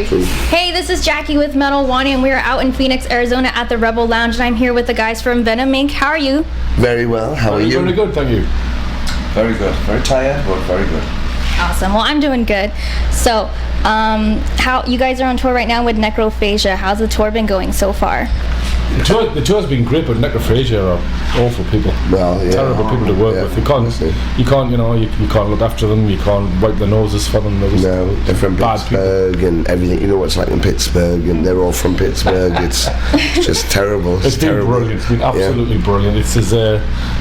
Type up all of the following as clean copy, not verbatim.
3. Hey, this is Jackie with Metal Wani, and we are out in Phoenix, Arizona at the Rebel Lounge, and I'm here with the guys from Venom Inc. How are you? Very well. How are you? Very good, thank you. Very good. Very tired, but very good. Awesome. Well, I'm doing good. So, how you guys are on tour right now with Necrophagia. How's the tour been going so far? The tour's been great, but Necrophagia are awful people. Well, yeah. Terrible people to work with. You can't look after them. You can't wipe their noses for them. No, they're from Pittsburgh and everything. You know what it's like in Pittsburgh, and they're all from Pittsburgh. It's just terrible. It's been terrible. Brilliant. It's been absolutely brilliant. It's his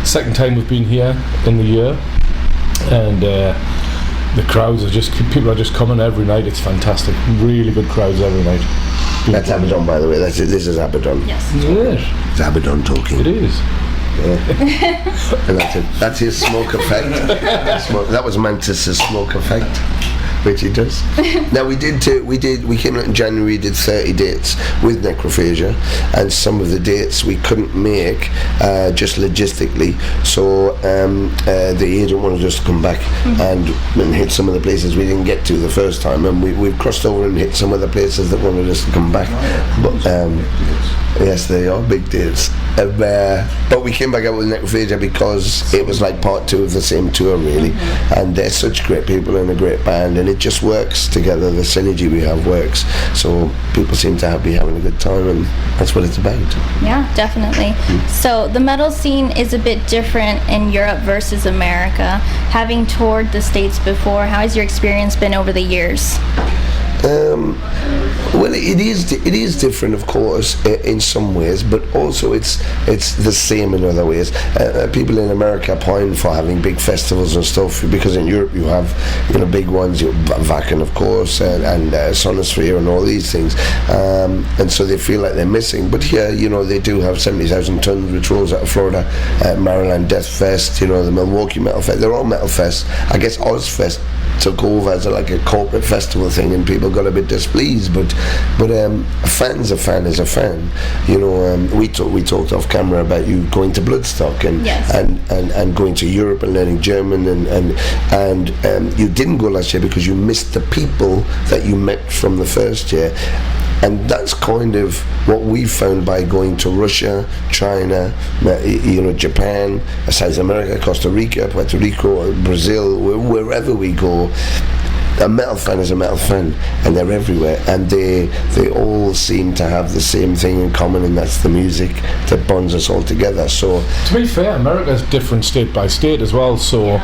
second time we've been here in the year, and the crowds are people are just coming every night. It's fantastic. Really good crowds every night. That's Abaddon, by the way. This is Abaddon. Yes. It's Abaddon talking. It is. Yeah. And that's it. That's his smoke effect. That was Mantas' smoke effect, which he does. Now we came out in January, did 30 dates with Necrophagia, and some of the dates we couldn't make just logistically, so the agent wanted us to come back and hit some of the places we didn't get to the first time, and we've crossed over and hit some of the places that wanted us to come back, but yes, they are big dates. But we came back out with Necrophagia because it was like part 2 of the same tour, really, and they're such great people and a great band, and it just works together. The synergy we have works, so people seem to be having a good time, and that's what it's about. Yeah, definitely. So the metal scene is a bit different in Europe versus America. Having toured the States before, how has your experience been over the years? Well, it is different, of course, in some ways, but also it's the same in other ways. People in America pine for having big festivals and stuff, because in Europe you have big ones, Wacken, of course, and Sonosphere and all these things, and so they feel like they're missing. But here, they do have 70,000 tons, which rolls out of Florida, Maryland Death Fest, the Milwaukee Metal Fest. They're all metal fests. I guess Ozfest took over as a corporate festival thing, and people got a bit displeased, but a fan's a fan is a fan. We talked off camera about you going to Bloodstock and yes. and going to Europe and learning German, and you didn't go last year because you missed the people that you met from the first year. And that's kind of what we found by going to Russia, China, Japan, South America, Costa Rica, Puerto Rico, Brazil, wherever we go. A metal fan is a metal fan, and they're everywhere, and they all seem to have the same thing in common, and that's the music that bonds us all together. So, to be fair, America's different state by state as well, so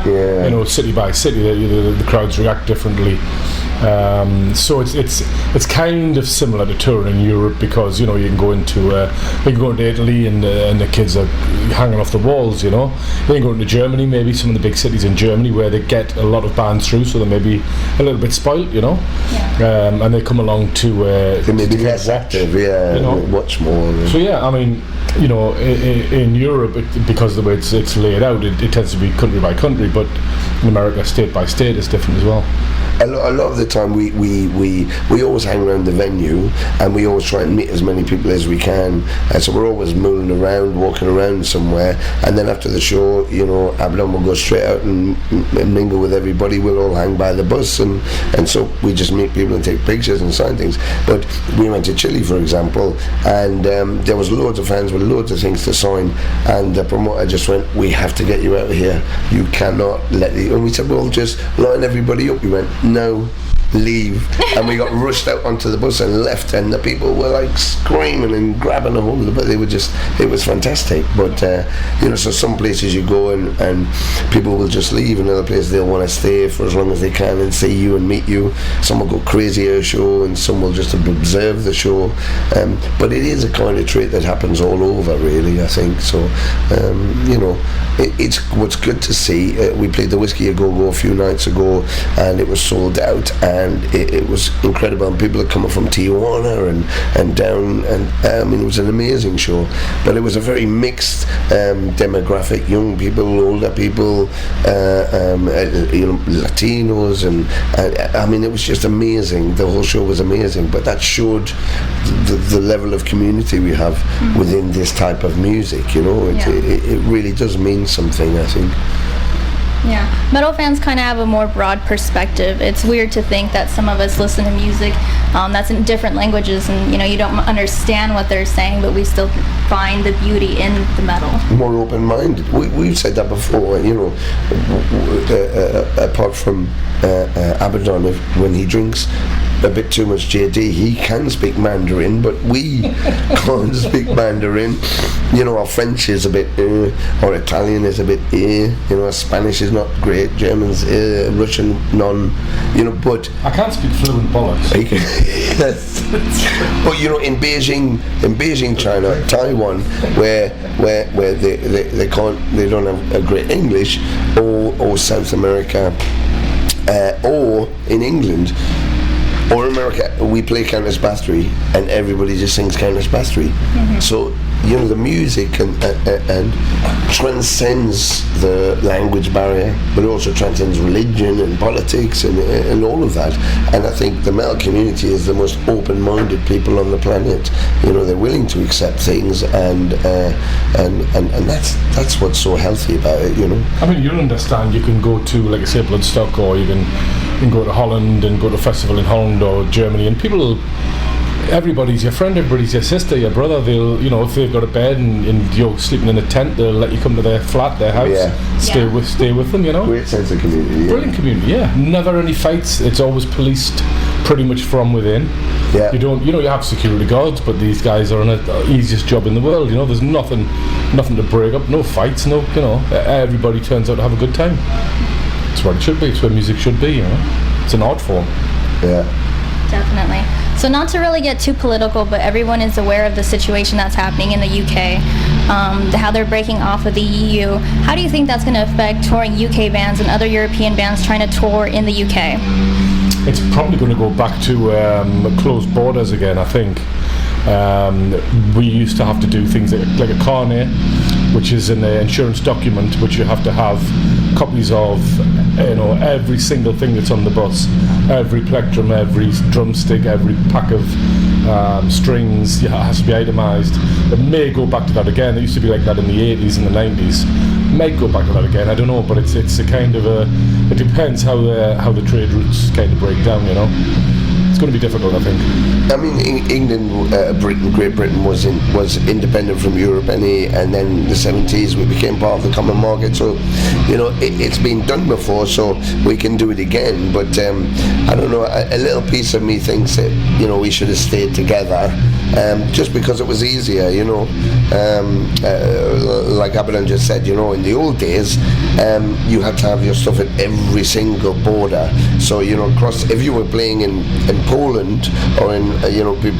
city by city the crowds react differently. So it's kind of similar to touring in Europe, because you can go into Italy and the kids are hanging off the walls. You can go into Germany, maybe some of the big cities in Germany where they get a lot of bands through, so they may be a little bit spoilt, and they come along to they may be less active, watch more. So in Europe, because of the way it's laid out, it tends to be country by country, but in America, state by state is different as well. A lot of the time we always hang around the venue, and we always try and meet as many people as we can, and so we're always mulling around, walking around somewhere, and then after the show, Abaddon will go straight out and mingle with everybody. We'll all hang by the bus, and so we just meet people and take pictures and sign things. But we went to Chile, for example, and there was loads of fans with loads of things to sign, and the promoter just went, "We have to get you out of here. You cannot let the..." And we said, "Well, just line everybody up." He went, "No, leave." And we got rushed out onto the bus and left, and the people were like screaming and grabbing a hold of it. It was fantastic. But so some places you go and people will just leave, and other places they'll want to stay for as long as they can and see you and meet you. Some will go crazy at a show, and some will just observe the show, but it is a kind of trait that happens all over, really, I think. So it's what's good to see. We played the Whiskey a Go-Go a few nights ago, and it was sold out, and it was incredible, and people are coming from Tijuana and down, and it was an amazing show. But it was a very mixed demographic: young people, older people, Latinos, and it was just amazing. The whole show was amazing, but that showed the level of community we have within this type of music. It really does mean something, I think. Yeah, metal fans kind of have a more broad perspective. It's weird to think that some of us listen to music that's in different languages, and you don't understand what they're saying, but we still find the beauty in the metal. More open-minded. We've said that before. Apart from Abaddon, when he drinks a bit too much JD, he can speak Mandarin, but we can't speak Mandarin. Our French is a bit, or Italian is a bit, Spanish is not great, German's, Russian none, but I can't speak fluent bollocks. Yes. But in Beijing, China, Taiwan, where they don't have a great English, or South America, or in England, or America, we play Countess Bathory, and everybody just sings Countess Bathory. Mm-hmm. So the music and transcends the language barrier, but it also transcends religion and politics and all of that. And I think the metal community is the most open-minded people on the planet. They're willing to accept things, and that's what's so healthy about it. I mean, you'll understand. You can go to, like I say, Bloodstock, or you can go to Holland and go to a festival in Holland or Germany, and people. Everybody's your friend, everybody's your sister, your brother. They'll, if they've got a bed and you're sleeping in a tent, they'll let you come to their flat, their house, stay with them. Great sense of community. Brilliant community. Yeah, never any fights. It's always policed, pretty much from within. Yeah. You don't, you have security guards, but these guys are on the easiest job in the world. There's nothing to break up, no fights, everybody turns out to have a good time. It's what it should be. It's where music should be. It's an art form. Yeah. Definitely. So not to really get too political, but everyone is aware of the situation that's happening in the UK, how they're breaking off of the EU. How do you think that's going to affect touring UK bands and other European bands trying to tour in the UK? It's probably going to go back to closed borders again, I think. We used to have to do things like a carnet, which is an insurance document which you have to have copies of, every single thing that's on the bus, every plectrum, every drumstick, every pack of strings, has to be itemised. It may go back to that again. It used to be like that in the 80s and the 90s. It may go back to that again, I don't know, but it's a kind of it depends how the trade routes kind of break down, It's going to be difficult, I think. I mean, England, Great Britain was independent from Europe, and then the 70s we became part of the common market. So, it's been done before, so we can do it again. But I don't know. A little piece of me thinks that we should have stayed together, just because it was easier. Like Abaddon just said, in the old days, you had to have your stuff at every single border. So if you were playing in Poland or in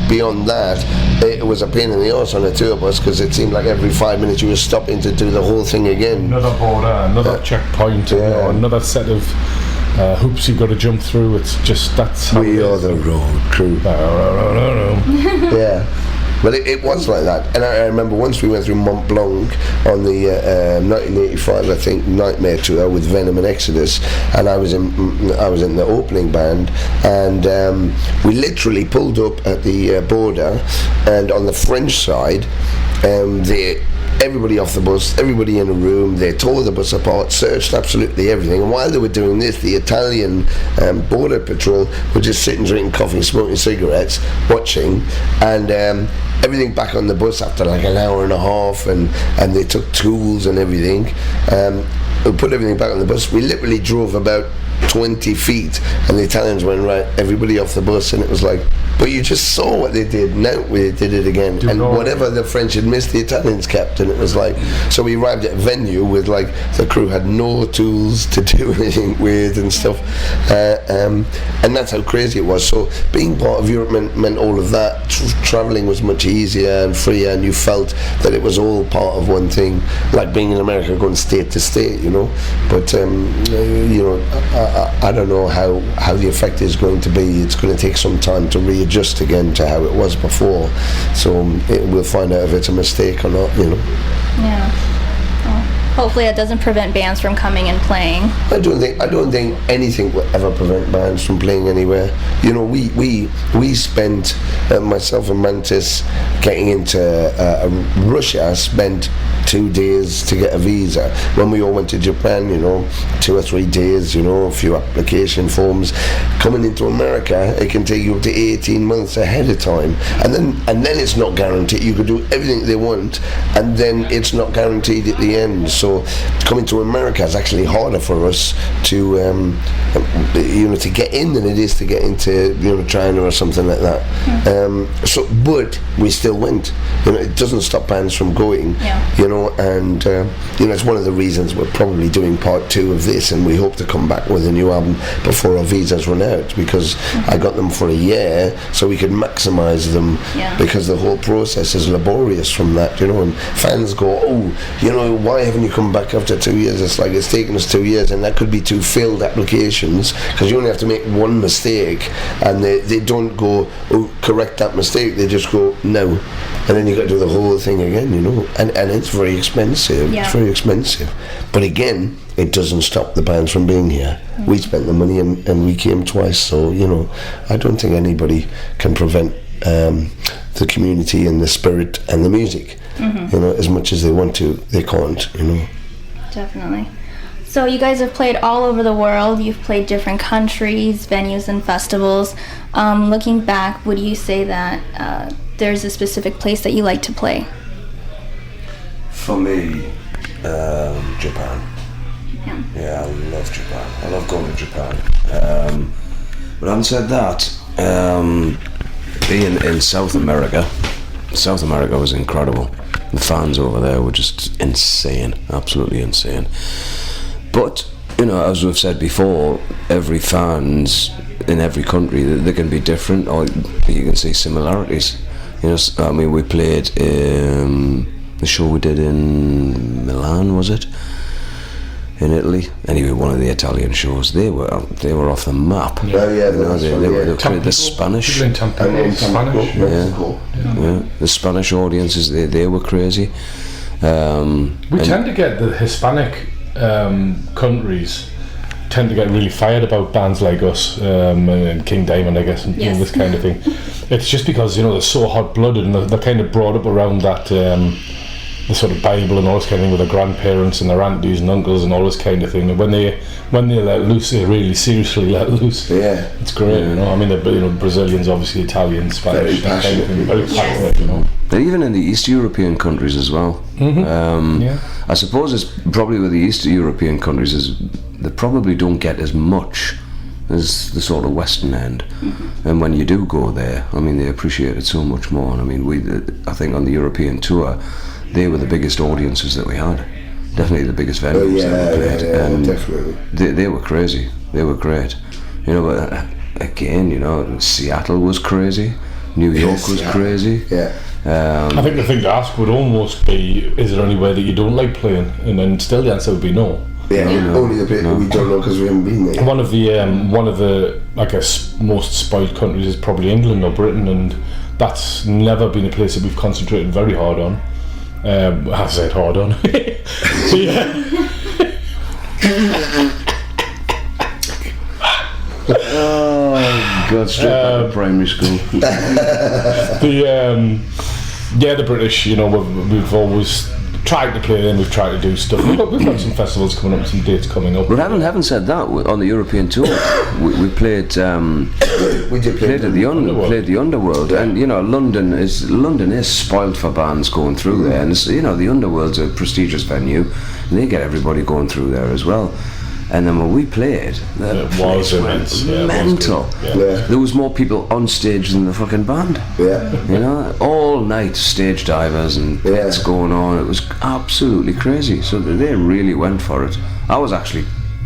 beyond that, it was a pain in the arse on a tour bus, because it seemed like every 5 minutes you were stopping to do the whole thing again. Another border, another checkpoint, another set of hoops you've got to jump through. It's just that's how we are the road crew. Yeah. Well, it was like that, and I remember once we went through Mont Blanc on the 1985, I think, Nightmare tour with Venom and Exodus, and I was in the opening band, and we literally pulled up at the border, and on the French side, everybody off the bus, everybody in a room, they tore the bus apart, searched absolutely everything, and while they were doing this, the Italian border patrol were just sitting drinking coffee, smoking cigarettes, watching, and everything back on the bus after like an hour and a half, and they took tools and everything. We put everything back on the bus. We literally drove about 20 feet, and the Italians went, right, everybody off the bus, and it was like, but you just saw what they did. Now we did it again, and whatever the French had missed, the Italians kept, and it was like, so we arrived at a venue with like the crew had no tools to do anything with and stuff, and that's how crazy it was. So being part of Europe meant all of that. Traveling was much easier and freer, and you felt that it was all part of one thing, like being in America, going state to state, but I don't know how the effect is going to be. It's going to take some time to readjust again to how it was before. So we'll find out if it's a mistake or not, Yeah. Oh. hopefully that doesn't prevent bands from coming and playing. I don't think anything will ever prevent bands from playing anywhere. You know, we spent myself and Mantas getting into Russia. Spent 2 days to get a visa. When we all went to Japan, you know, 2 or 3 days. You know, a few application forms. Coming into America, it can take you up to 18 months ahead of time, and then it's not guaranteed. You could do everything they want, and then it's not guaranteed at the end. So coming to America is actually harder for us to to get in than it is to get into China or something like that. But we still went. You know, it doesn't stop bands from going. You know, and it's one of the reasons we're probably doing part 2 of this, and we hope to come back with a new album before our visas run out, because I got them for a year so we could maximise them, because the whole process is laborious from that, and fans go, why haven't you come back after 2 years? It's like, it's taken us 2 years, and that could be 2 failed applications, because you only have to make one mistake, and they don't go, correct that mistake, they just go, no, and then you got to do the whole thing again, and it's very expensive. It's very expensive, but again, it doesn't stop the bands from being here. We spent the money and we came twice, so I don't think anybody can prevent the community and the spirit and the music. As much as they want to, they can't. Definitely. So you guys have played all over the world. You've played different countries, venues, and festivals. Looking back, would you say that there's a specific place that you like to play? For me, Japan. Yeah, I love Japan. I love going to Japan. But having said that, being in South America was incredible. The fans over there were just insane, absolutely insane. But, as we've said before, every fans in every country, they can be different, or you can see similarities. We played the show we did in Milan, was it? In Italy. Anyway, one of the Italian shows, they were off the map. They were the Spanish. Spanish. The Spanish audiences, they were crazy. We tend to get the Hispanic countries tend to get really fired about bands like us, and King Diamond, I guess, and this kind of thing. It's just because they're so hot-blooded, and they're kind of brought up around that the sort of Bible and all this kind of thing with their grandparents and their aunties and uncles and all this kind of thing. And when they let loose, they really seriously let loose. It's great. I mean, Brazilians, obviously, Italians, Spanish, very passionate, kind of thing, very passionate. But even in the East European countries as well. I suppose it's probably with the East European countries is they probably don't get as much as the sort of Western end. And when you do go there, I mean, they appreciate it so much more. And I mean, I think on the European tour, they were the biggest audiences that we had. Definitely the biggest venues that we played. And definitely. They were crazy. They were great. But again, Seattle was crazy. New York was crazy. I think the thing to ask would almost be, is there anywhere that you don't like playing? And then still the answer would be no. Only the bit that we don't know because we haven't been there. One of the I guess most spoiled countries is probably England or Britain, and that's never been a place that we've concentrated very hard on. I said hard on. So Oh God, straight back to primary school. The British, we've always tried to play them, we've tried to do stuff. We've got some festivals coming up, some dates coming up. But having said that, on the European tour, we played. Played at the Underworld, and London is spoiled for bands going through there, and the Underworld's a prestigious venue, and they get everybody going through there as well. And then when we played, the place went mental. There was more people on stage than the fucking band. All night stage divers and bits going on. It was absolutely crazy. So they really went for it. I was actually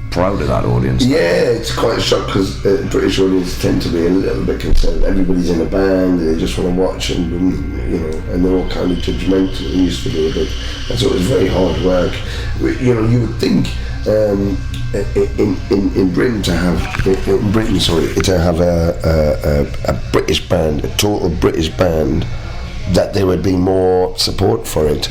proud of that audience. It's quite a shock because British audiences tend to be a little bit concerned. Everybody's in a band, they just want to watch, and and they're all kind of judgmental. They used to be a bit, and so it was very hard work. You would think. In Britain to have a British band, a total British band, that there would be more support for it.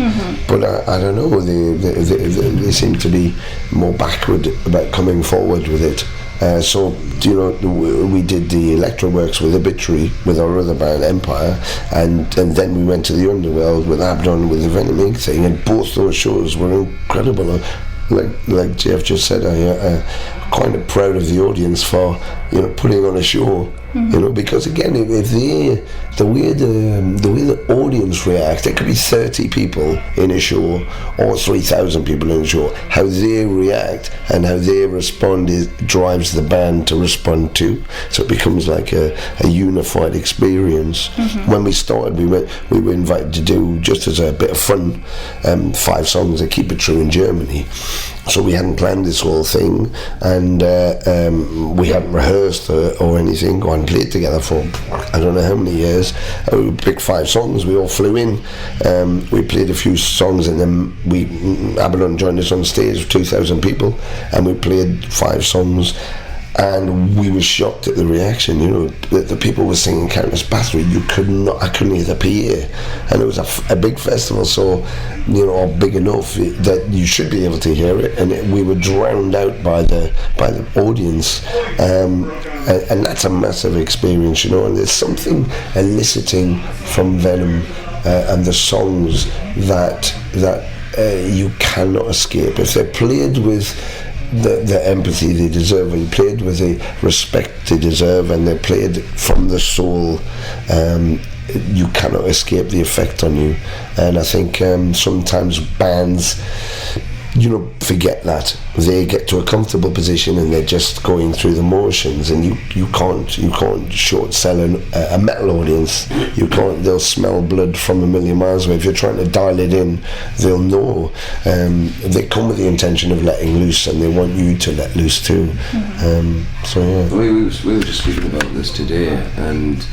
But I don't know, they seem to be more backward about coming forward with it. So, you know, we did the Electro Works with Obituary with our other band Empire, and then we went to the Underworld with Abaddon with the Venom thing, and both those shows were incredible. Like Jeff just said, I'm kind of proud of the audience for, you know, putting on a show. You know, because again, if the way the audience react, there could be 30 people in a show or 3,000 people in a show. How they react and how they respond drives the band to respond to. So it becomes like a unified experience. When we started, we were invited to do, just as a bit of fun, 5 songs that Keep It True in Germany. So we hadn't planned this whole thing, and we hadn't rehearsed or anything, or hadn't played together for I don't know how many years. We picked 5 songs, we all flew in, we played a few songs, and then Abaddon joined us on stage with 2,000 people, and we played 5 songs. And we were shocked at the reaction. You know, the people were singing Countess Bathory. I couldn't hear the PA, and it was a big festival, so, you know, big enough that you should be able to hear it. And we were drowned out by the audience, and that's a massive experience, you know. And there's something eliciting from Venom and the songs that you cannot escape if they're played with the empathy they deserve, and played with the respect they deserve, and they're played from the soul. You cannot escape the effect on you. And I think sometimes bands, you know, forget that. They get to a comfortable position and they're just going through the motions, and you can't short sell a metal audience. You can't. They'll smell blood from a million miles away. If you're trying to dial it in, they'll know. They come with the intention of letting loose, and they want you to let loose too. So yeah. We were just speaking about this today, and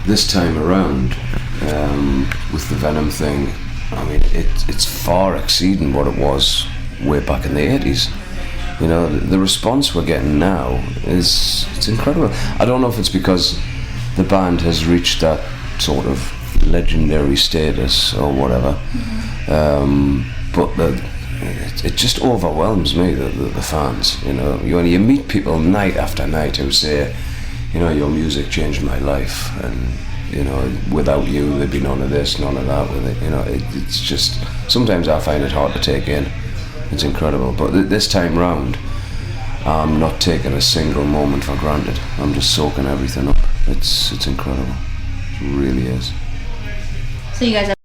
this time around, with the Venom thing, I mean, it's far exceeding what it was way back in the 80s. You know, the response we're getting now it's incredible. I don't know if it's because the band has reached that sort of legendary status or whatever, but it just overwhelms me, the fans. You know, when you meet people night after night who say, you know, your music changed my life, and, you know, without you there'd be none of this, none of that. With it, you know, it's just, sometimes I find it hard to take in. It's incredible, but this time round, I'm not taking a single moment for granted. I'm just soaking everything up. It's incredible. It really is. So you guys have